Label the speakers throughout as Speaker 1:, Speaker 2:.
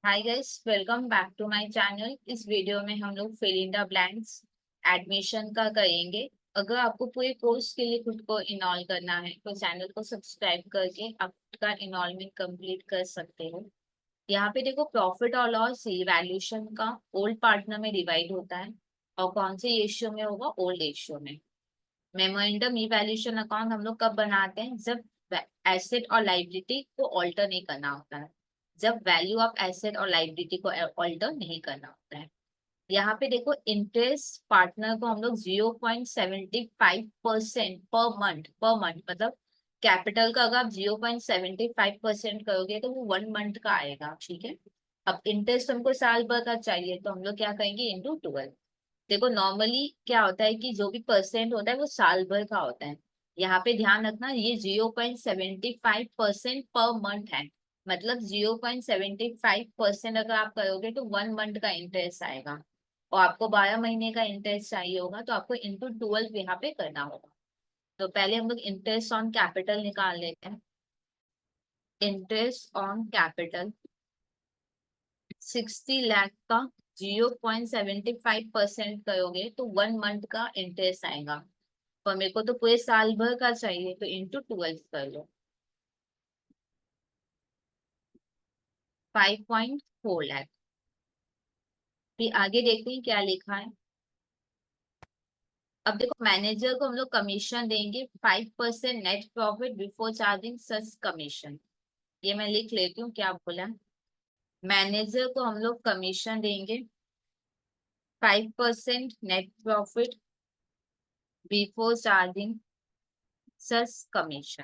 Speaker 1: Hi guys, welcome back to my channel. इस video में हम लोग fill in the blanks admission का करेंगे। अगर आपको पूरे कोर्स के लिए खुद को इनरोल करना है तो चैनल को सब्सक्राइब करके आपका इनरोलमेंट कंप्लीट कर सकते हो। यहाँ पे देखो, प्रॉफिट और लॉस वैल्यूएशन का ओल्ड पार्टनर में डिवाइड होता है और कौन से रेशियो में होगा, ओल्ड रेशियो में। मेमोरेंडम इवैल्यूएशन अकाउंट हम लोग कब बनाते हैं, जब एसेट और लाइबिलिटी को ऑल्टर नहीं करना होता है, जब वैल्यू ऑफ एसेट और लाइबिलिटी को ऑल्टर नहीं करना होता है। यहाँ पे देखो, इंटरेस्ट पार्टनर को हम लोग 0.75% पर मंथ मतलब कैपिटल का अगर आप 0.75% करोगे तो वो 1 मंथ का आएगा। ठीक है। अब इंटरेस्ट हमको साल भर का चाहिए तो हम लोग क्या करेंगे, इंटू 12। देखो, नॉर्मली क्या होता है कि जो भी परसेंट होता है वो साल भर का होता है। यहाँ पे ध्यान रखना, ये 0.75% पर मंथ है। मतलब 0.75% अगर आप करोगे तो 1 मंथ का इंटरेस्ट आएगा। और आपको 12 महीने का इंटरेस्ट चाहिए होगा तो आपको इंटू 12 यहाँ पे करना होगा। तो पहले हम लोग इंटरेस्ट ऑन कैपिटल निकाल लेते हैं। इंटरेस्ट ऑन कैपिटल 60 लाख का 0.75% करोगे तो 1 मंथ का इंटरेस्ट आएगा। पर मेरे को तो पूरे साल भर का चाहिए तो इंटू 12 कर लो। 5.4 लाख। फिर आगे देखते हैं क्या लिखा है। अब देखो, मैनेजर को हम लोग कमीशन देंगे 5% नेट प्रॉफिट बिफोर चार्जिंग सच कमीशन। ये मैं लिख लेती हूँ क्या बोला। मैनेजर को हम लोग कमीशन देंगे 5% नेट प्रॉफिट बिफोर चार्जिंग सच कमीशन।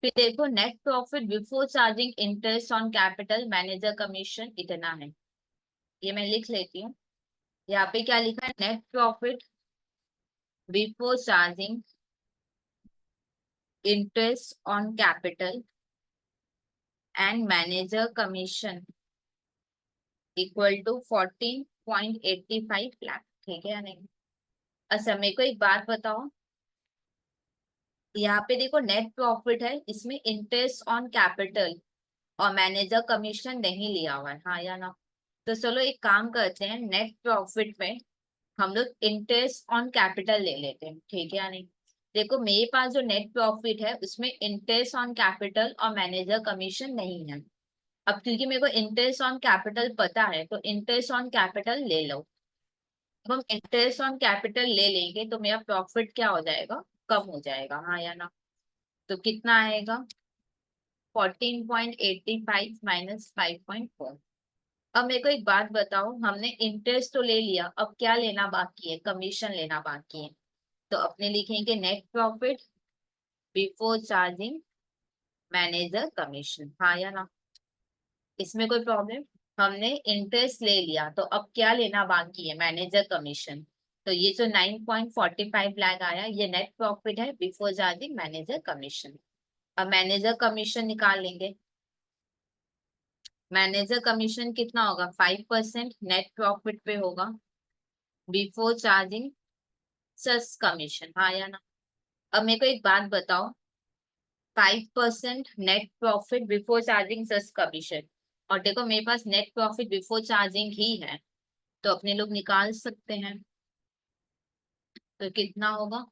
Speaker 1: फिर देखो, net profit before charging interest on capital manager commission इतना है। ये मैं लिख लेती हूँ। यहाँ पे क्या लिखा है, net profit before charging interest on capital and manager commission equal to 14.85 lakh. ठीक है या नहीं। अच्छा, मेरे को एक बात बताओ। यहाँ पे देखो, नेट प्रॉफिट है, इसमें इंटरेस्ट ऑन कैपिटल और मैनेजर कमीशन नहीं लिया हुआ है, हाँ या ना। तो चलो एक काम करते हैं, नेट प्रॉफिट में हम लोग इंटरेस्ट ऑन कैपिटल ले लेते हैं। ठीक है या नहीं। देखो, मेरे पास जो नेट प्रॉफिट है उसमें इंटरेस्ट ऑन कैपिटल और मैनेजर कमीशन नहीं है। अब क्योंकि मेरे को इंटरेस्ट ऑन कैपिटल पता है तो इंटरेस्ट ऑन कैपिटल ले लो। अब हम इंटरेस्ट ऑन कैपिटल ले लेंगे तो मेरा प्रॉफिट क्या हो जाएगा, कम हो जाएगा, हाँ या ना। तो कितना आएगा, 14.85 माइनस 5.4। अब मेरे को एक बात बताओ, हमने इंटरेस्ट तो ले लिया, अब क्या लेना बाकी है, कमीशन लेना बाकी है। तो अपने लिखेंगे net profit before charging manager commission, हाँ या ना। इसमें कोई प्रॉब्लम। हमने इंटरेस्ट ले लिया तो अब क्या लेना बाकी है, मैनेजर कमीशन। तो ये जो 9.45 लाख आया ये नेट प्रॉफिट है बिफोर चार्जिंग मैनेजर कमीशन। अब मैनेजर कमीशन निकाल लेंगे। मैनेजर कमीशन कितना होगा, 5% नेट प्रॉफिट पे होगा बिफोर चार्जिंग सस कमीशन, हाँ या ना। अब मेरे को एक बात बताओ, 5% नेट प्रॉफिट बिफोर चार्जिंग सस कमीशन, और देखो मेरे पास नेट प्रॉफिट बिफोर चार्जिंग ही है तो अपने लोग निकाल सकते हैं। तो कितना होगा,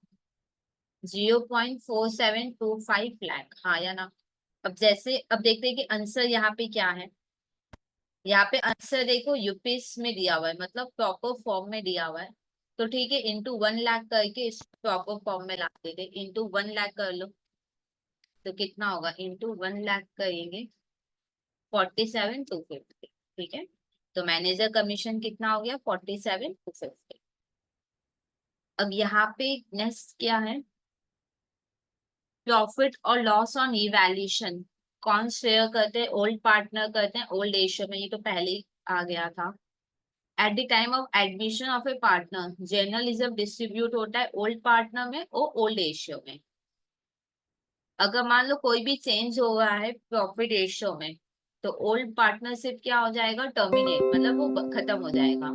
Speaker 1: 0.4725 लाख, हाँ या ना। अब जैसे अब देखते हैं कि आंसर यहाँ पे क्या है। यहाँ पे आंसर देखो, यूपीएस में दिया हुआ है, मतलब प्रॉपर फॉर्म में दिया हुआ है। तो ठीक है, इंटू 1 लाख करके इस प्रॉपर फॉर्म में ला देते, इंटू 1 लाख कर लो। तो कितना होगा, इंटू 1 लाख करेंगे 47,250। ठीक है। तो मैनेजर कमीशन कितना हो गया, 47,250। अब यहाँ पे नेक्स्ट क्या है, प्रॉफिट और लॉस ऑन इवैल्यूएशन। कौन शेयर करते हैं, ओल्ड पार्टनर करते हैं ओल्ड रेशियो में, ये तो पहले ही आ गया था। At the time of admission of A partner general reserve distribute होता है ओल्ड पार्टनर में और ओल्ड रेशियो में। अगर मान लो कोई भी चेंज हो रहा है प्रॉफिट रेशियो में तो ओल्ड पार्टनरशिप क्या हो जाएगा, टर्मिनेट, मतलब वो खत्म हो जाएगा।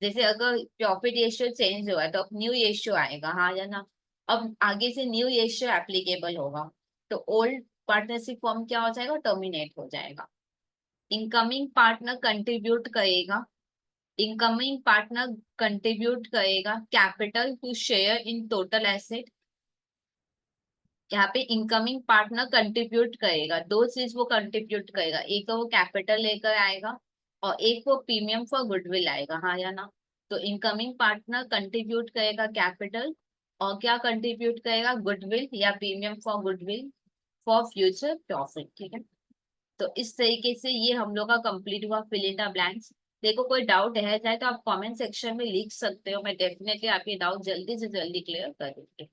Speaker 1: जैसे अगर प्रॉफिट रेशियो चेंज हुआ है तो अब न्यू रेशियो आएगा, हाँ या ना। अब आगे से न्यू रेशियो एप्लीकेबल होगा। तो ओल्ड पार्टनरशिप फॉर्म क्या हो जाएगा, टर्मिनेट हो जाएगा। इनकमिंग पार्टनर कंट्रीब्यूट करेगा, इनकमिंग पार्टनर कंट्रीब्यूट करेगा capital to share in total asset. यहाँ पे इनकमिंग पार्टनर कंट्रीब्यूट करेगा, दो चीज वो कंट्रीब्यूट करेगा, एक तो वो कैपिटल लेकर आएगा और एक वो प्रीमियम फॉर गुडविल आएगा, हाँ या ना। तो इनकमिंग पार्टनर कंट्रीब्यूट करेगा कैपिटल और क्या कंट्रीब्यूट करेगा, गुडविल या premium for goodwill for future profit, ठीक है। तो इस तरीके से ये हम लोग का कंप्लीट हुआ फिल इन द ब्लैंक्स। देखो कोई डाउट है चाहे तो आप कमेंट सेक्शन में लिख सकते हो, मैं डेफिनेटली आपके डाउट जल्दी से जल्दी क्लियर कर दूंगी।